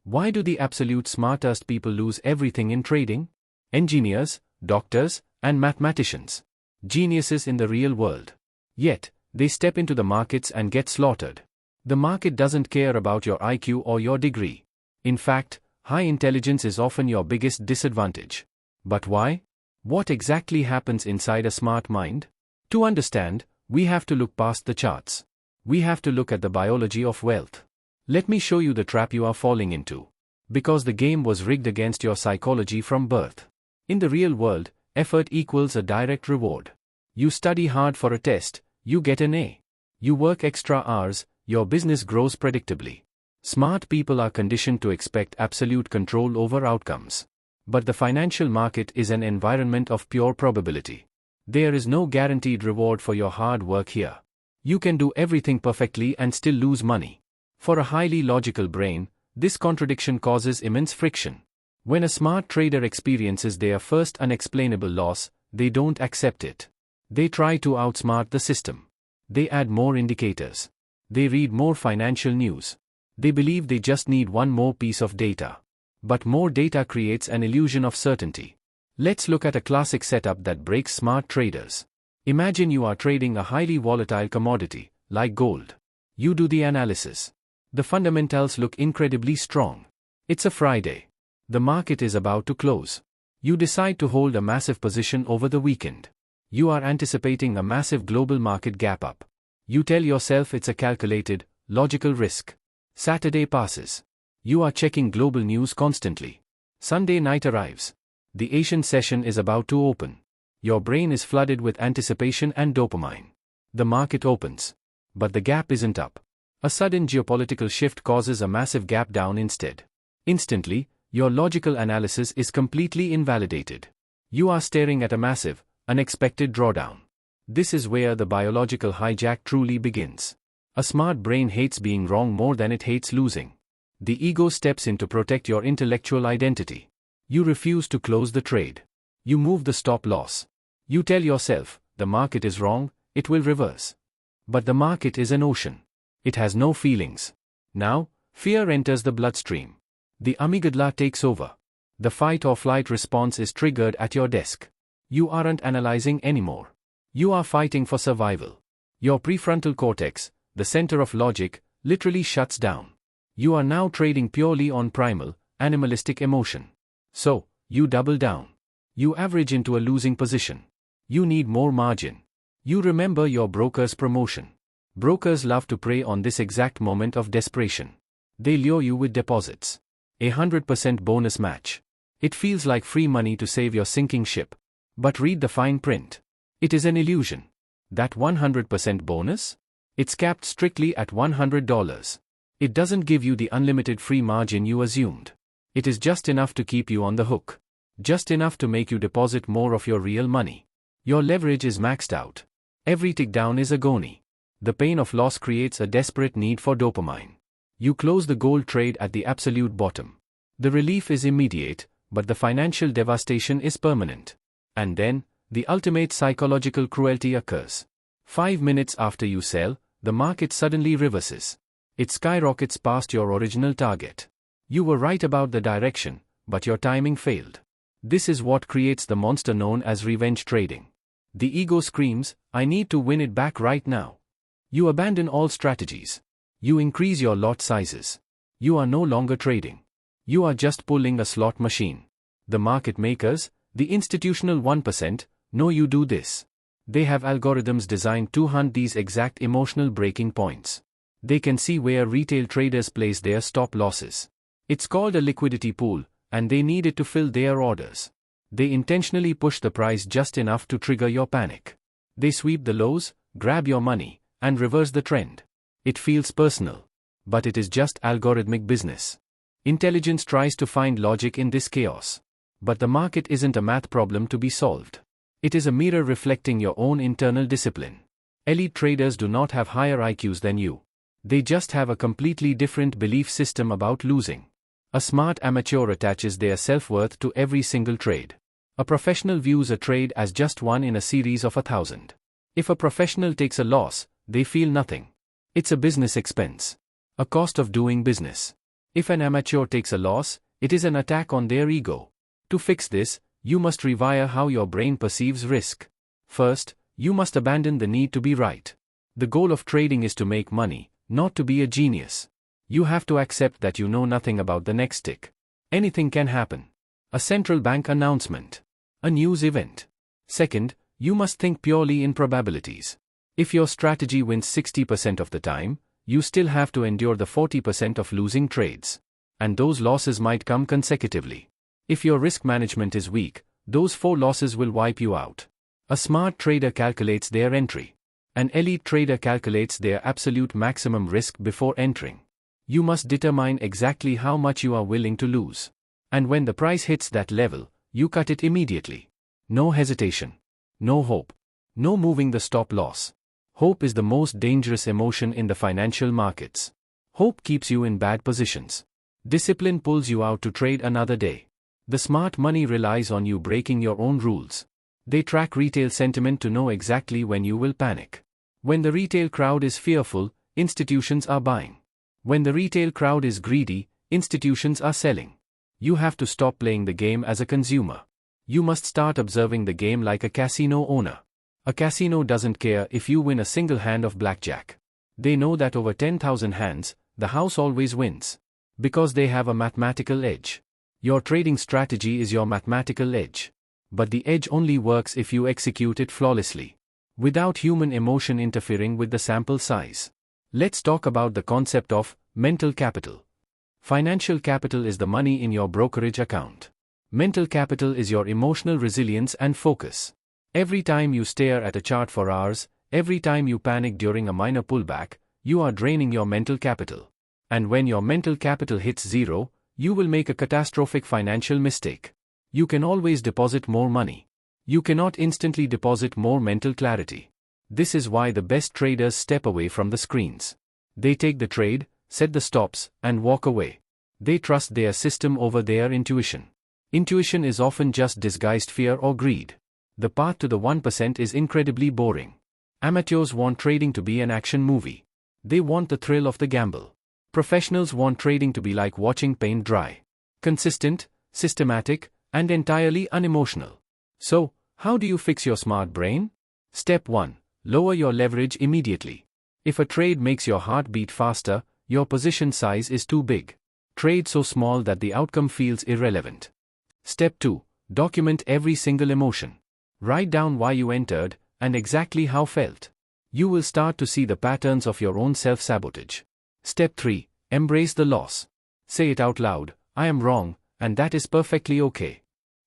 Why do the absolute smartest people lose everything in trading? Engineers, doctors, and mathematicians. Geniuses in the real world. Yet, they step into the markets and get slaughtered. The market doesn't care about your IQ or your degree. In fact, high intelligence is often your biggest disadvantage. But why? What exactly happens inside a smart mind? To understand, we have to look past the charts. We have to look at the biology of wealth. Let me show you the trap you are falling into. Because the game was rigged against your psychology from birth. In the real world, effort equals a direct reward. You study hard for a test, you get an A. You work extra hours, your business grows predictably. Smart people are conditioned to expect absolute control over outcomes. But the financial market is an environment of pure probability. There is no guaranteed reward for your hard work here. You can do everything perfectly and still lose money. For a highly logical brain, this contradiction causes immense friction. When a smart trader experiences their first unexplainable loss, they don't accept it. They try to outsmart the system. They add more indicators. They read more financial news. They believe they just need one more piece of data. But more data creates an illusion of certainty. Let's look at a classic setup that breaks smart traders. Imagine you are trading a highly volatile commodity, like gold. You do the analysis. The fundamentals look incredibly strong. It's a Friday. The market is about to close. You decide to hold a massive position over the weekend. You are anticipating a massive global market gap up. You tell yourself it's a calculated, logical risk. Saturday passes. You are checking global news constantly. Sunday night arrives. The Asian session is about to open. Your brain is flooded with anticipation and dopamine. The market opens. But the gap isn't up. A sudden geopolitical shift causes a massive gap down instead. Instantly, your logical analysis is completely invalidated. You are staring at a massive, unexpected drawdown. This is where the biological hijack truly begins. A smart brain hates being wrong more than it hates losing. The ego steps in to protect your intellectual identity. You refuse to close the trade. You move the stop loss. You tell yourself, the market is wrong, it will reverse. But the market is an ocean. It has no feelings. Now, fear enters the bloodstream. The amygdala takes over. The fight or flight response is triggered at your desk. You aren't analyzing anymore. You are fighting for survival. Your prefrontal cortex, the center of logic, literally shuts down. You are now trading purely on primal, animalistic emotion. So, you double down. You average into a losing position. You need more margin. You remember your broker's promotion. Brokers love to prey on this exact moment of desperation. They lure you with deposits. 100% bonus match. It feels like free money to save your sinking ship. But read the fine print. It is an illusion. That 100% bonus? It's capped strictly at $100. It doesn't give you the unlimited free margin you assumed. It is just enough to keep you on the hook. Just enough to make you deposit more of your real money. Your leverage is maxed out. Every tick down is agony. The pain of loss creates a desperate need for dopamine. You close the gold trade at the absolute bottom. The relief is immediate, but the financial devastation is permanent. And then, the ultimate psychological cruelty occurs. 5 minutes after you sell, the market suddenly reverses. It skyrockets past your original target. You were right about the direction, but your timing failed. This is what creates the monster known as revenge trading. The ego screams, I need to win it back right now. You abandon all strategies. You increase your lot sizes. You are no longer trading. You are just pulling a slot machine. The market makers, the institutional 1%, know you do this. They have algorithms designed to hunt these exact emotional breaking points. They can see where retail traders place their stop losses. It's called a liquidity pool, and they need it to fill their orders. They intentionally push the price just enough to trigger your panic. They sweep the lows, grab your money, and reverse the trend. It feels personal. But it is just algorithmic business. Intelligence tries to find logic in this chaos. But the market isn't a math problem to be solved. It is a mirror reflecting your own internal discipline. Elite traders do not have higher IQs than you. They just have a completely different belief system about losing. A smart amateur attaches their self-worth to every single trade. A professional views a trade as just one in a series of 1,000. If a professional takes a loss, they feel nothing. It's a business expense. A cost of doing business. If an amateur takes a loss, it is an attack on their ego. To fix this, you must rewire how your brain perceives risk. First, you must abandon the need to be right. The goal of trading is to make money, not to be a genius. You have to accept that you know nothing about the next tick. Anything can happen. A central bank announcement. A news event. Second, you must think purely in probabilities. If your strategy wins 60% of the time, you still have to endure the 40% of losing trades. And those losses might come consecutively. If your risk management is weak, those 4 losses will wipe you out. A smart trader calculates their entry. An elite trader calculates their absolute maximum risk before entering. You must determine exactly how much you are willing to lose. And when the price hits that level, you cut it immediately. No hesitation. No hope. No moving the stop loss. Hope is the most dangerous emotion in the financial markets. Hope keeps you in bad positions. Discipline pulls you out to trade another day. The smart money relies on you breaking your own rules. They track retail sentiment to know exactly when you will panic. When the retail crowd is fearful, institutions are buying. When the retail crowd is greedy, institutions are selling. You have to stop playing the game as a consumer. You must start observing the game like a casino owner. A casino doesn't care if you win a single hand of blackjack. They know that over 10,000 hands, the house always wins. Because they have a mathematical edge. Your trading strategy is your mathematical edge. But the edge only works if you execute it flawlessly. Without human emotion interfering with the sample size. Let's talk about the concept of mental capital. Financial capital is the money in your brokerage account. Mental capital is your emotional resilience and focus. Every time you stare at a chart for hours, every time you panic during a minor pullback, you are draining your mental capital. And when your mental capital hits zero, you will make a catastrophic financial mistake. You can always deposit more money. You cannot instantly deposit more mental clarity. This is why the best traders step away from the screens. They take the trade, set the stops, and walk away. They trust their system over their intuition. Intuition is often just disguised fear or greed. The path to the 1% is incredibly boring. Amateurs want trading to be an action movie. They want the thrill of the gamble. Professionals want trading to be like watching paint dry. Consistent, systematic, and entirely unemotional. So, how do you fix your smart brain? Step 1. Lower your leverage immediately. If a trade makes your heart beat faster, your position size is too big. Trade so small that the outcome feels irrelevant. Step 2. Document every single emotion. Write down why you entered, and exactly how felt. You will start to see the patterns of your own self-sabotage. Step 3. Embrace the loss. Say it out loud, I am wrong, and that is perfectly okay.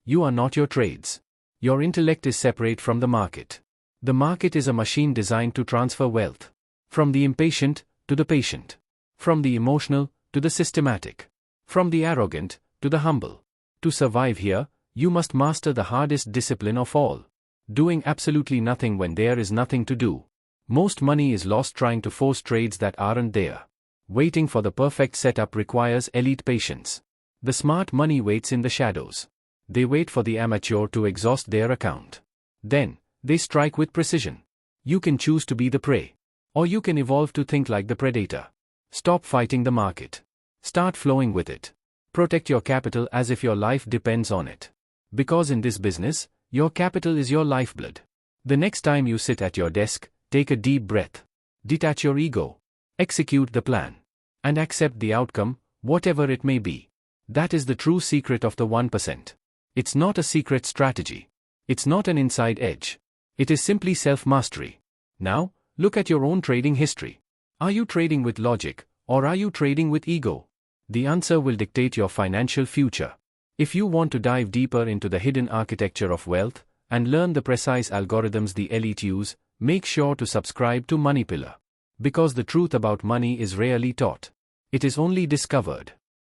You are not your trades. Your intellect is separate from the market. The market is a machine designed to transfer wealth. From the impatient, to the patient. From the emotional, to the systematic. From the arrogant, to the humble. To survive here, you must master the hardest discipline of all. Doing absolutely nothing when there is nothing to do. Most money is lost trying to force trades that aren't there. Waiting for the perfect setup requires elite patience. The smart money waits in the shadows. They wait for the amateur to exhaust their account. Then, they strike with precision. You can choose to be the prey. Or you can evolve to think like the predator. Stop fighting the market. Start flowing with it. Protect your capital as if your life depends on it. Because in this business, your capital is your lifeblood. The next time you sit at your desk, take a deep breath. Detach your ego. Execute the plan. And accept the outcome, whatever it may be. That is the true secret of the 1%. It's not a secret strategy. It's not an inside edge. It is simply self-mastery. Now, look at your own trading history. Are you trading with logic, or are you trading with ego? The answer will dictate your financial future. If you want to dive deeper into the hidden architecture of wealth, and learn the precise algorithms the elite use, make sure to subscribe to Money Pillar. Because the truth about money is rarely taught. It is only discovered.